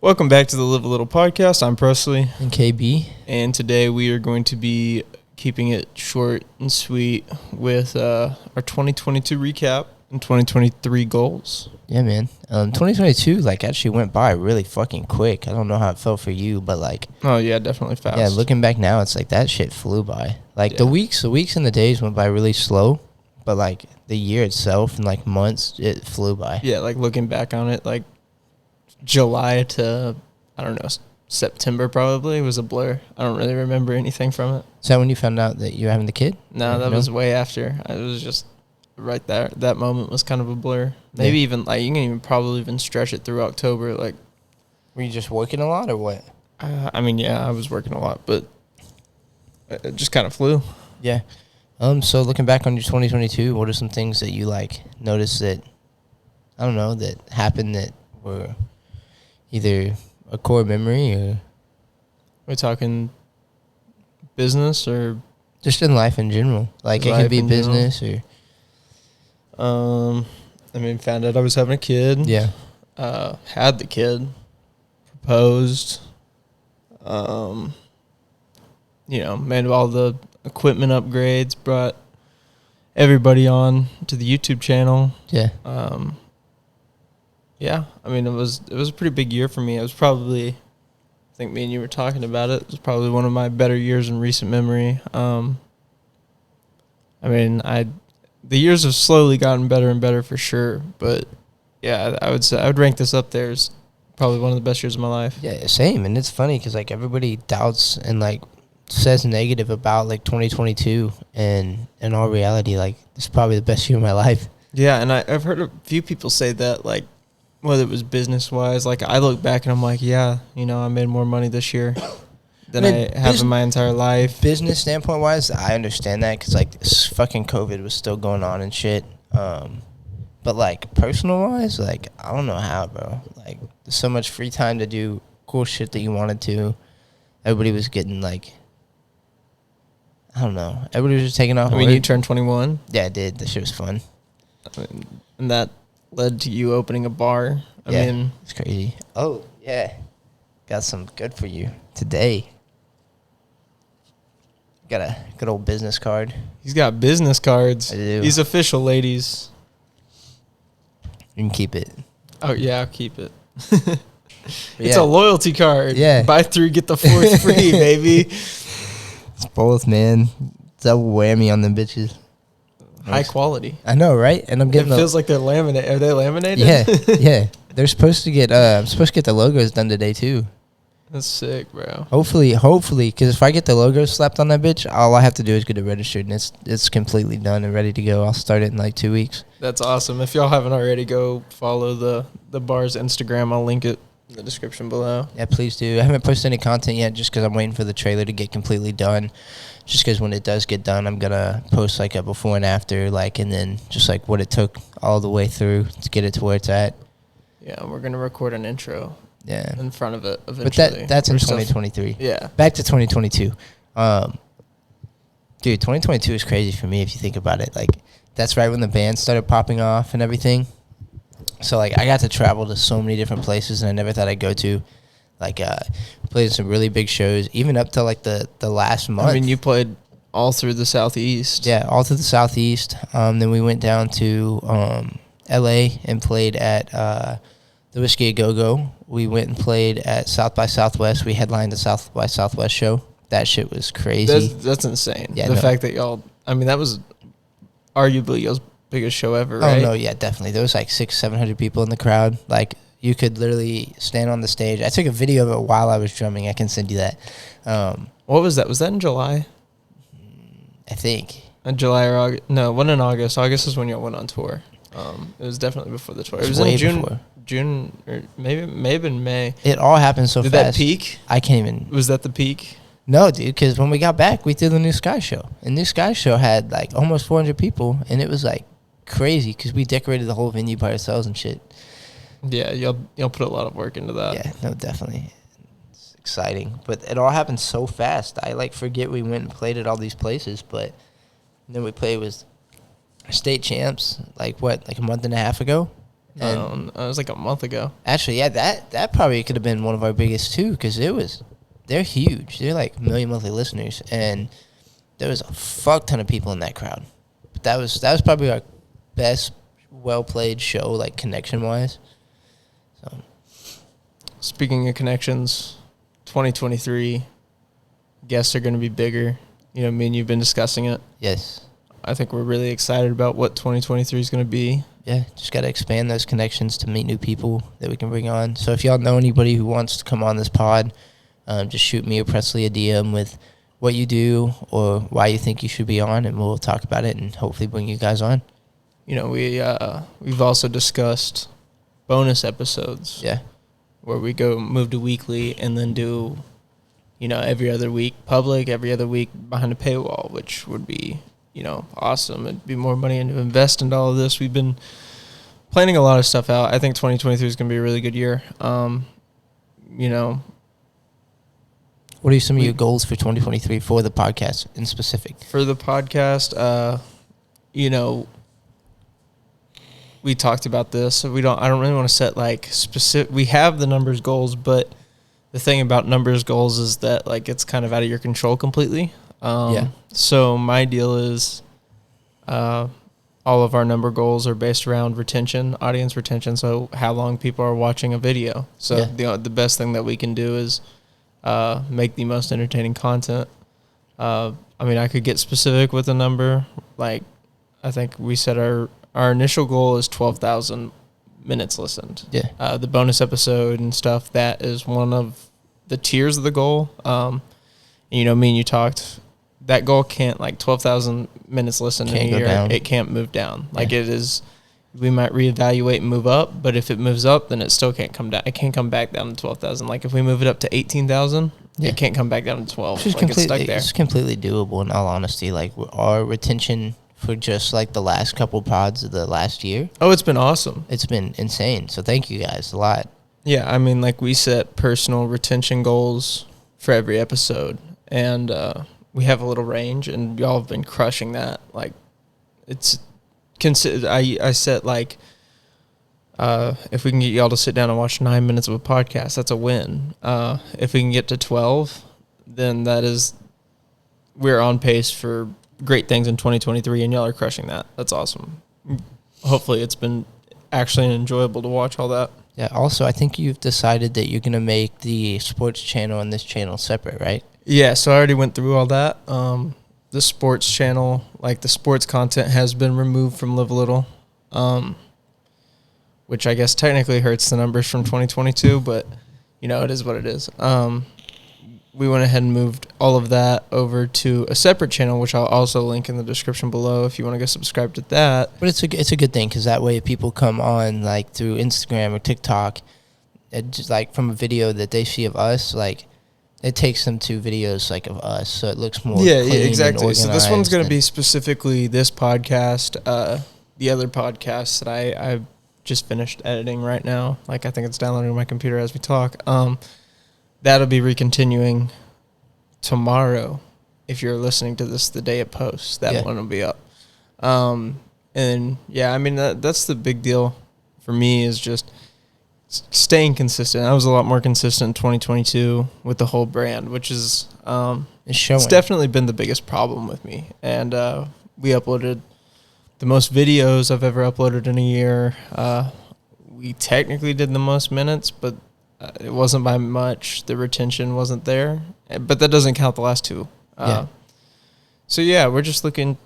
Welcome back to the Live a Little podcast. I'm Presley. And KB. And today we are going to be keeping it short and sweet with our 2022 recap and 2023 goals. Yeah, man. 2022, actually went by really fucking quick. I don't know how it felt for you, but, Oh, yeah, definitely fast. Yeah, looking back now, it's that shit flew by. The weeks and the days went by really slow, but, the year itself and, months, it flew by. Yeah, looking back on it, July to, I don't know, September probably was a blur. I don't really remember anything from it. Is that when you found out that you were having the kid? No, that was way after. It was just right there. That moment was kind of a blur. Maybe even, you can even probably even stretch it through October. Were you just working a lot or what? I was working a lot, but it just kind of flew. Yeah. So looking back on your 2022, what are some things that you, noticed that, I don't know, that happened that were either a core memory or... We're talking business or... Just in life in general. It could be business or... found out I was having a kid. Yeah. Had the kid. Proposed. Made all the equipment upgrades. Brought everybody on to the YouTube channel. Yeah. Yeah, it was a pretty big year for me. It was probably, I think me and you were talking about it. It was probably one of my better years in recent memory. The years have slowly gotten better and better for sure. But yeah, I would say I would rank this up there as probably one of the best years of my life. Yeah, same. And it's funny because everybody doubts and says negative about 2022, and in all reality, this is probably the best year of my life. Yeah, and I've heard a few people say that whether it was business wise, I look back and I'm like, yeah, I made more money this year than I have in my entire life. Business standpoint wise, I understand that because this fucking COVID was still going on and shit. But personal wise, I don't know how, bro. There's so much free time to do cool shit that you wanted to. Everybody was getting I don't know. Everybody was just taking off. You turned 21? Yeah, I did. That shit was fun. And that led to you opening a bar. It's crazy. Oh, yeah. Got some good for you today. Got a good old business card. He's got business cards. I do. He's official, ladies. You can keep it. Oh, yeah, I'll keep it. It's a loyalty card. Yeah. Buy 3, get the 4th free, baby. It's both, man. Double whammy on them bitches. High quality. I know, right? And I'm getting. It feels like they're laminated. Are they laminated? Yeah, yeah. They're supposed to get. I'm supposed to get the logos done today too. That's sick, bro. Hopefully, because if I get the logos slapped on that bitch, all I have to do is get it registered, and it's completely done and ready to go. I'll start it in 2 weeks. That's awesome. If y'all haven't already, go follow the bar's Instagram. I'll link it in the description below. Yeah, please do. I haven't posted any content yet just because I'm waiting for the trailer to get completely done. Just because when it does get done, I'm going to post a before and after, and then just what it took all the way through to get it to where it's at. Yeah, we're going to record an intro. Yeah. In front of it eventually. But that's in 2023. Yeah. Back to 2022. Dude, 2022 is crazy for me if you think about it. That's right when the band started popping off and everything. So, I got to travel to so many different places, and I never thought I'd go to. Played some really big shows, even up to, the last month. You played all through the Southeast. Yeah, all through the Southeast. Then we went down to L.A. and played at the Whiskey A Go-Go. We went and played at South by Southwest. We headlined the South by Southwest show. That shit was crazy. That's insane. Yeah, the fact that y'all... that was arguably y'all's biggest show ever, right? Oh, no, yeah, definitely. There was 600-700 people in the crowd. You could literally stand on the stage. I took a video of it while I was drumming. I can send you that. What was that? Was that in July? I think. In July or August? No, it wasn't in August. August is when y'all went on tour. It was definitely before the tour. It was in June. Before. June, or may have been May. It all happened so fast. Did that peak? I can't even. Was that the peak? No, dude, because when we got back, we did the New Sky Show. And New Sky Show had almost 400 people, and it was crazy because we decorated the whole venue by ourselves and shit. Yeah, y'all put a lot of work into that. Yeah, no, definitely. It's exciting. But it all happened so fast. I forget we went and played at all these places, but then we played with state champs, a month and a half ago. And it was like a month ago. Actually, yeah, that probably could have been one of our biggest too, because they're huge. They're like 1 million monthly listeners, and there was a fuck ton of people in that crowd. But that was probably our best well played show, like connection wise. So, speaking of connections, 2023 guests are going to be bigger. You know, me and you've been discussing it. yes. I think we're really excited about what 2023 is going to be. Yeah, just got to expand those connections to meet new people that we can bring on. So if y'all know anybody who wants to come on this pod, just shoot me or Presley a DM with what you do or why you think you should be on, and we'll talk about it and hopefully bring you guys on. You know, we've also discussed bonus episodes. Yeah. Where we move to weekly and then do, you know, every other week public, every other week behind a paywall, which would be, you know, awesome. It'd be more money to invest into all of this. We've been planning a lot of stuff out. I think 2023 is going to be a really good year. You know. What are some of your goals for 2023 for the podcast in specific? For the podcast, you know, we talked about this. So I don't really want to set like specific. We have the numbers goals, but the thing about numbers goals is that like it's kind of out of your control completely. Yeah. So my deal is, all of our number goals are based around retention, audience retention. So how long people are watching a video. So the best thing that we can do is make the most entertaining content. I mean, I could get specific with a number. Like, I think we said our initial goal is 12,000 minutes listened. Yeah. The bonus episode and stuff, that is one of the tiers of the goal. You know, me and you talked. That goal can't, like 12,000 minutes listened in a year, it can't move down. Like it is, we might reevaluate and move up, but if it moves up, then it still can't come down. It can't come back down to 12,000. Like if we move it up to 18,000, it can't come back down to 12. It's like it's stuck there. It's completely doable in all honesty. Like our retention for just like the last couple pods of the last year. Oh, it's been awesome. It's been insane. So thank you guys a lot. Yeah, I mean, like we set personal retention goals for every episode, and we have a little range, and y'all have been crushing that. Like, it's I set like if we can get y'all to sit down and watch 9 minutes of a podcast, that's a win. If we can get to 12, then we're on pace for great things in 2023, and y'all are crushing that. That's awesome. Hopefully, it's been actually enjoyable to watch all that. Yeah. Also, I think you've decided that you're gonna make the sports channel and this channel separate, right? Yeah, so I already went through all that. The sports channel, like the sports content, has been removed from Live a Little, which I guess technically hurts the numbers from 2022, but, you know, it is what it is. We went ahead and moved all of that over to a separate channel, which I'll also link in the description below if you want to go subscribe to that. But it's a good thing, because that way if people come on, like, through Instagram or TikTok, just like from a video that they see of us, like, it takes them to videos like of us, so it looks more clean exactly. And so this one's going to be specifically this podcast. The other podcast that I just finished editing right now, like I think it's downloading on my computer as we talk. That'll be recontinuing tomorrow. If you're listening to this the day it posts, that one will be up. And yeah, I mean that's the big deal for me, is just staying consistent. I was a lot more consistent in 2022 with the whole brand, which is it's definitely been the biggest problem with me. And we uploaded the most videos I've ever uploaded in a year. We technically did the most minutes, but it wasn't by much. The retention wasn't there, but that doesn't count the last two. So yeah, we're just looking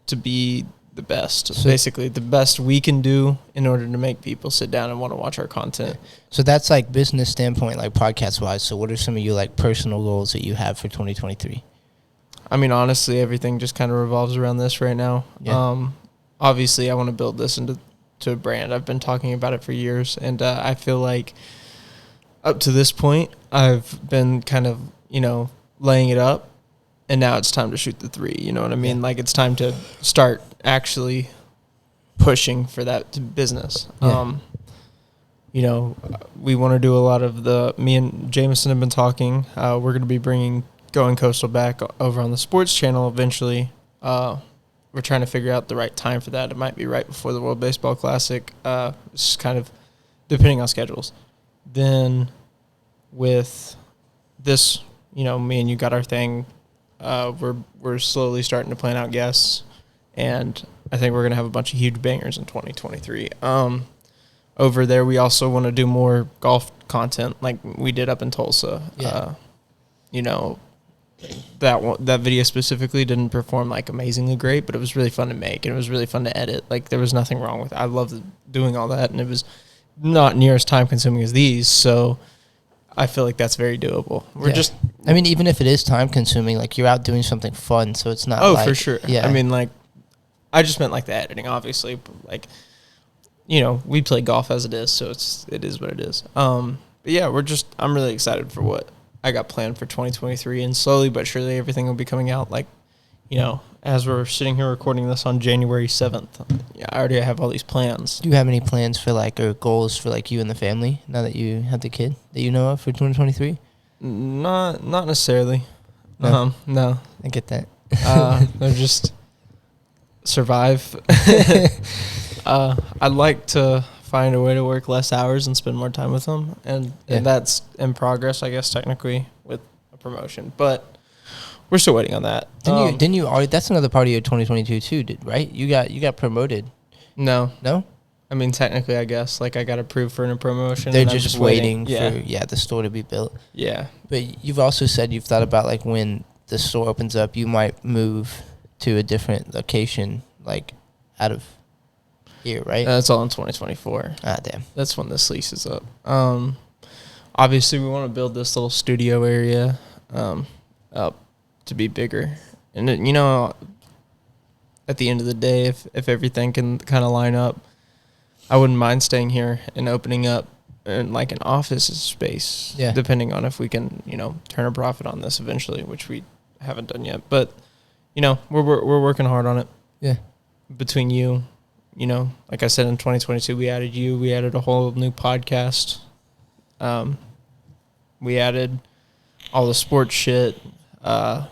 to be the best. So basically, the best we can do in order to make people sit down and want to watch our content. So that's like business standpoint, like podcast wise. So what are some of your like personal goals that you have for 2023? I mean, honestly, everything just kind of revolves around this right now. Yeah. Obviously, I want to build this into a brand. I've been talking about it for years, and I feel like up to this point, I've been kind of, you know, laying it up. And now it's time to shoot the three, you know what I mean? Yeah. Like, it's time to start actually pushing for that business. Yeah. You know, we want to do a lot of me and Jameson have been talking. We're going to be bringing Going Coastal back over on the sports channel eventually. we're trying to figure out the right time for that. It might be right before the World Baseball Classic. It's just kind of depending on schedules. Then with this, me and you got our thing. We're slowly starting to plan out guests, and I think we're gonna have a bunch of huge bangers in 2023. Over there, we also want to do more golf content, like we did up in Tulsa. Yeah. That video specifically didn't perform like amazingly great, but it was really fun to make, and it was really fun to edit. Like there was nothing wrong with it. I loved doing all that, and it was not near as time consuming as these. So I feel like that's very doable. I mean, even if it is time consuming, like you're out doing something fun, so it's not. Oh, like, for sure. Yeah. I mean, like, I just meant like the editing, obviously. But like, we play golf as it is, so it is what it is. But yeah, I'm really excited for what I got planned for 2023, and slowly but surely everything will be coming out. Like, as we're sitting here recording this on January 7th, I already have all these plans. Do you have any plans for or goals for you and the family now that you have the kid that you know of for 2023? Not necessarily. No. No. I get that. They're just survive. I'd like to find a way to work less hours and spend more time with them, and that's in progress, I guess, technically with a promotion, but we're still waiting on that. Didn't you already? That's another part of your 2022 too, right? You got promoted. No. I mean, technically, I guess, I got approved for a promotion. They're just waiting for the store to be built. Yeah. But you've also said you've thought about when the store opens up, you might move to a different location, out of here, right? That's all in 2024. Ah, damn. That's when this lease is up. Obviously, we want to build this little studio area up to be bigger. And, at the end of the day, if everything can kind of line up, I wouldn't mind staying here and opening up an office space, depending on if we can, turn a profit on this eventually, which we haven't done yet. But, we're working hard on it. Yeah. Between you, like I said, in 2022, we added a whole new podcast. We added all the sports shit. I'm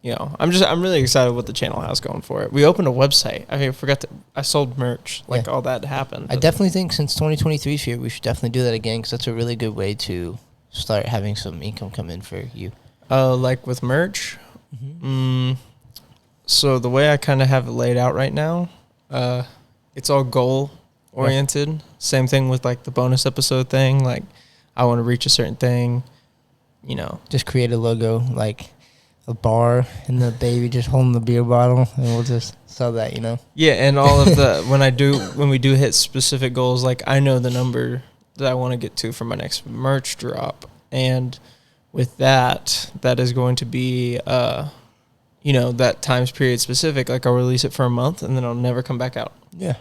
really excited what the channel has going for it. We opened a website. I forgot I sold merch. All that happened. I definitely think since 2023's here, we should definitely do that again, because that's a really good way to start having some income come in for you. With merch? Mm-hmm. So the way I kind of have it laid out right now, it's all goal oriented. Yeah. Same thing with the bonus episode thing. I want to reach a certain thing, Just create a logo, a bar and the baby just holding the beer bottle, and we'll just sell that, Yeah, and all of the when we do hit specific goals, I know the number that I want to get to for my next merch drop, and with that is going to be that times period specific. I'll release it for a month and then it'll never come back out. Yeah,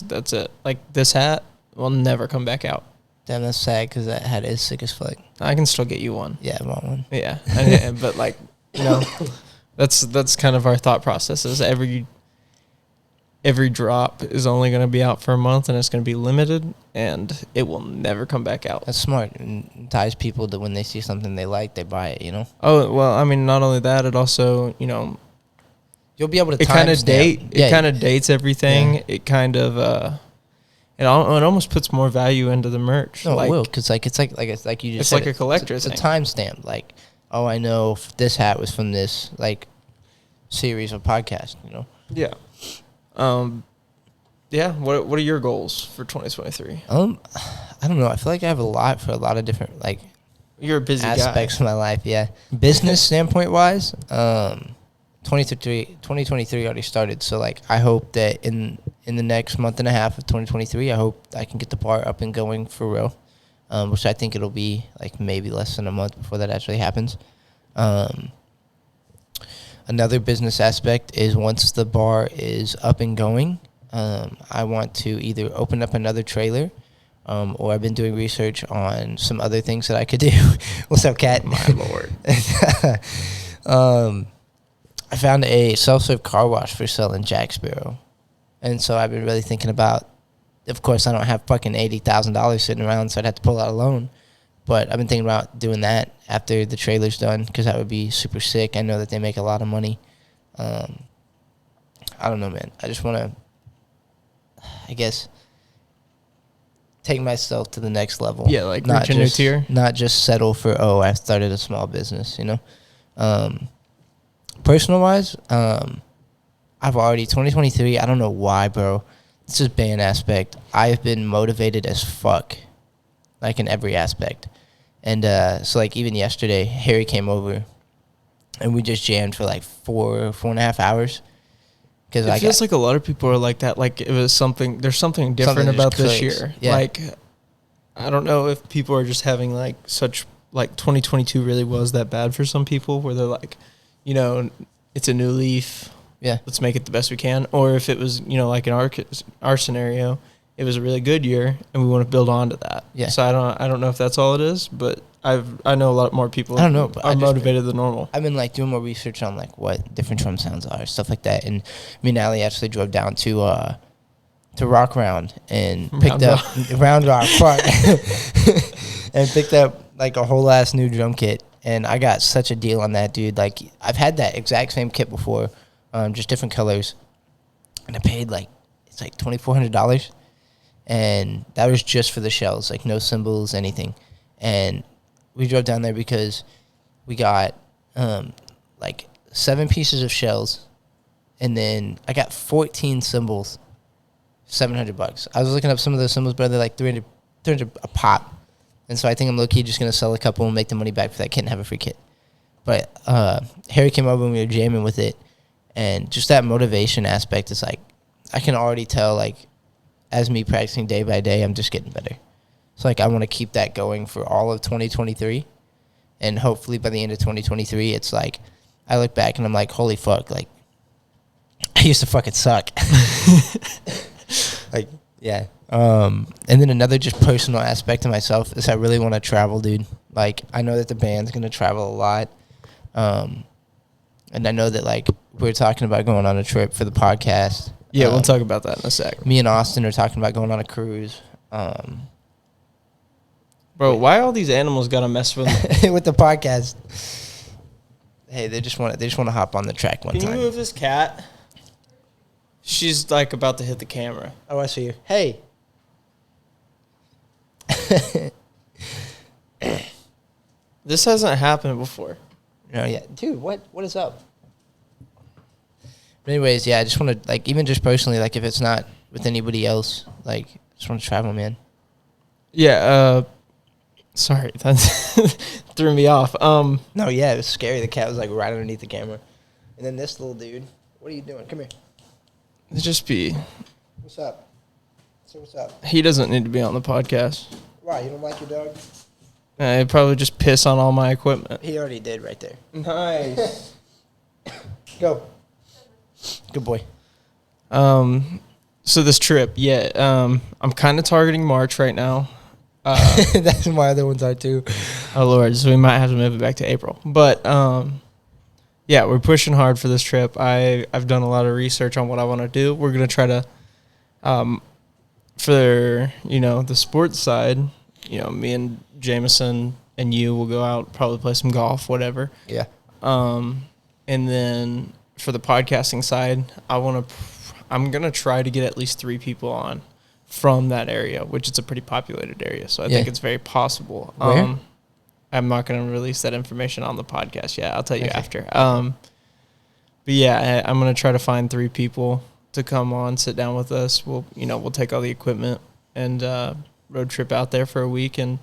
that's it. This hat will never come back out. Damn, that's sad, because that hat is sick as fuck. I can still get you one. Yeah, I want one. Yeah, but that's kind of our thought process. Is every drop is only going to be out for a month, and it's going to be limited, and it will never come back out. That's smart, and ties people to when they see something they like, they buy it. Oh, well, I mean, not only that, it also you'll be able to. It kind of dates everything. Yeah. It kind of it almost puts more value into the merch. No, it will, because it's like you just. It's like a collector's thing. It's a timestamp. Oh, I know this hat was from this series of podcasts. Yeah. Yeah. What are your goals for 2023? I don't know. I feel like I have a lot for a lot of different you're a busy aspects guy. of my life. Yeah. Business standpoint wise, 2023 already started. So I hope that in the next month and a half of 2023, I hope I can get the bar up and going for real. Which I think it'll be maybe less than a month before that actually happens. Another business aspect is once the bar is up and going, I want to either open up another trailer, or I've been doing research on some other things that I could do. What's up, Kat? My Lord. I found a self-serve car wash for sale in Jack Sparrow. And so I've been really thinking about, of course, I don't have fucking $80,000 sitting around, so I'd have to pull out a loan. But I've been thinking about doing that after the trailer's done, because that would be super sick. I know that they make a lot of money. I don't know, man. I just want to, I guess, take myself to the next level. Yeah, like reach a new tier. Not just settle for, I started a small business, you know? Personal wise, I've already, 2023, I don't know why, bro. It's just band aspect. I've been motivated as fuck, like in every aspect. And so like even yesterday, Harry came over and we just jammed for like 4.5 hours. Cause it feels like a lot of people are like that. Like it was there's something different about this year. Yeah. Like, I don't know if people are just having like 2022 really was that bad for some people where they're like, you know, it's a new leaf. Yeah. Let's make it the best we can. Or if it was, you know, like in our scenario, it was a really good year and we want to build on to that. Yeah. So I don't know if that's all it is, but I know a lot more people are motivated than normal. I've been like doing more research on like what different drum sounds are, stuff like that. And me and Allie actually drove down to Rock Round and picked up Round Rock Park and picked up like a whole ass new drum kit. And I got such a deal on that, dude. Like I've had that exact same kit before, just different colors, and I paid it's like $2,400. And that was just for the shells, like no cymbals, anything. And we drove down there because we got like 7 pieces of shells, and then I got 14 cymbals, $700. I was looking up some of those cymbals, but they're like 300 a pop. And so I think I'm low-key just going to sell a couple and make the money back for that kit and have a free kit. But Harry came over and we were jamming with it. And just that motivation aspect is like, I can already tell, like, as me practicing day by day, I'm just getting better. So, like, I want to keep that going for all of 2023. And hopefully by the end of 2023, it's like, I look back and I'm like, holy fuck, like, I used to fucking suck. Like, yeah. And then another just personal aspect of myself is I really want to travel, dude. Like, I know that the band's going to travel a lot. And I know that, like, we're talking about going on a trip for the podcast. Yeah, we'll talk about that in a sec. Me and Austin are talking about going on a cruise. Bro, why all these animals got to mess with with the podcast? Hey, they just want to hop on the track one time. Can you move this cat? She's like about to hit the camera. Oh, I see you. Hey. This hasn't happened before. No, yeah. Dude, what is up? But anyways, yeah, I just want to, like, even just personally, like, if it's not with anybody else, like, just want to travel, man. Yeah, sorry, that threw me off. No, yeah, it was scary. The cat was, like, right underneath the camera. And then this little dude, what are you doing? Come here. It'd just be... What's up? So what's up? He doesn't need to be on the podcast. Why, you don't like your dog? He'd probably just piss on all my equipment. He already did right there. Nice. Go. Good boy. So this trip, I'm kind of targeting March right now. That's my other ones are too. Oh Lord, so we might have to move it back to April. But yeah, we're pushing hard for this trip. I've done a lot of research on what I want to do. We're gonna try to, for the sports side, me and Jameson and you will go out, probably play some golf, whatever. Yeah. And then for the podcasting side, I'm gonna try to get at least 3 people on from that area, which is a pretty populated area. So I think it's very possible. Where? I'm not gonna release that information on the podcast yet. I'll tell you after. But yeah, I'm gonna try to find 3 people to come on, sit down with us. We'll take all the equipment and road trip out there for a week, and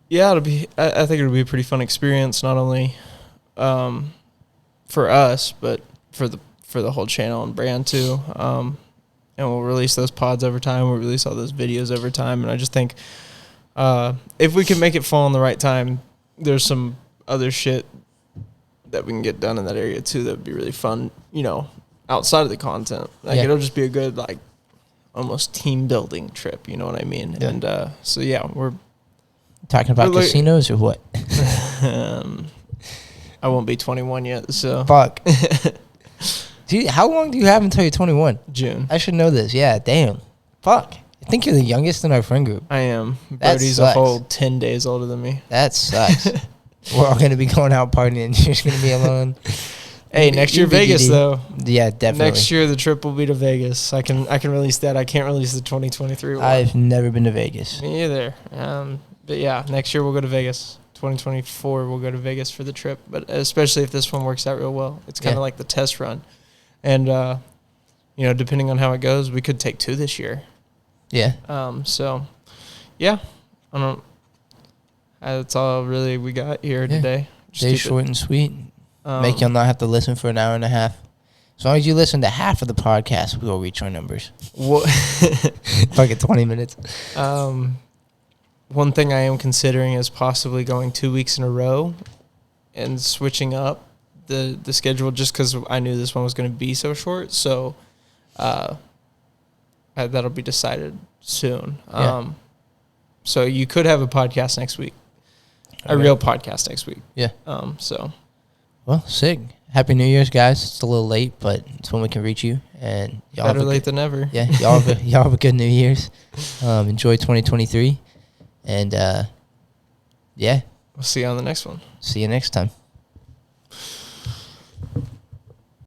yeah, I think it'll be a pretty fun experience, not only for us, but for the whole channel and brand too. And we'll release those pods over time. We'll release all those videos over time. And I just think if we can make it fall in the right time, there's some other shit that we can get done in that area too that would be really fun, outside of the content. Like it'll just be a good, like, almost team building trip, you know what I mean? Yeah. And so yeah, we're talking about casinos or what? I won't be 21 yet, so fuck. How long do you have until you're 21? June. I should know this. Yeah, damn. Fuck. I think you're the youngest in our friend group. I am. Brody's a whole 10 days older than me. That sucks. We're all going to be going out partying and you're just going to be alone. Hey, next year Vegas though. Yeah, definitely. Next year the trip will be to Vegas. I can release that. I can't release the 2023 one. I've never been to Vegas. Me either. But yeah, next year we'll go to Vegas. 2024 we'll go to Vegas for the trip. But especially if this one works out real well, it's kind of like the test run, and depending on how it goes, we could take 2 this year. Yeah. So, yeah, I don't. That's all really we got here today. Stay short and sweet. Make y'all not have to listen for an hour and a half. As long as you listen to half of the podcast, we'll reach our numbers. Like at 20 minutes. One thing I am considering is possibly going 2 weeks in a row and switching up the schedule just because I knew this one was going to be so short. So that'll be decided soon. Yeah. So you could have a podcast next week. A real podcast next week. Yeah. Well, sick. Happy New Year's, guys. It's a little late, but it's when we can reach you. And y'all better late than never. Yeah, y'all have a good New Year's. Enjoy 2023. And, yeah. We'll see you on the next one. See you next time.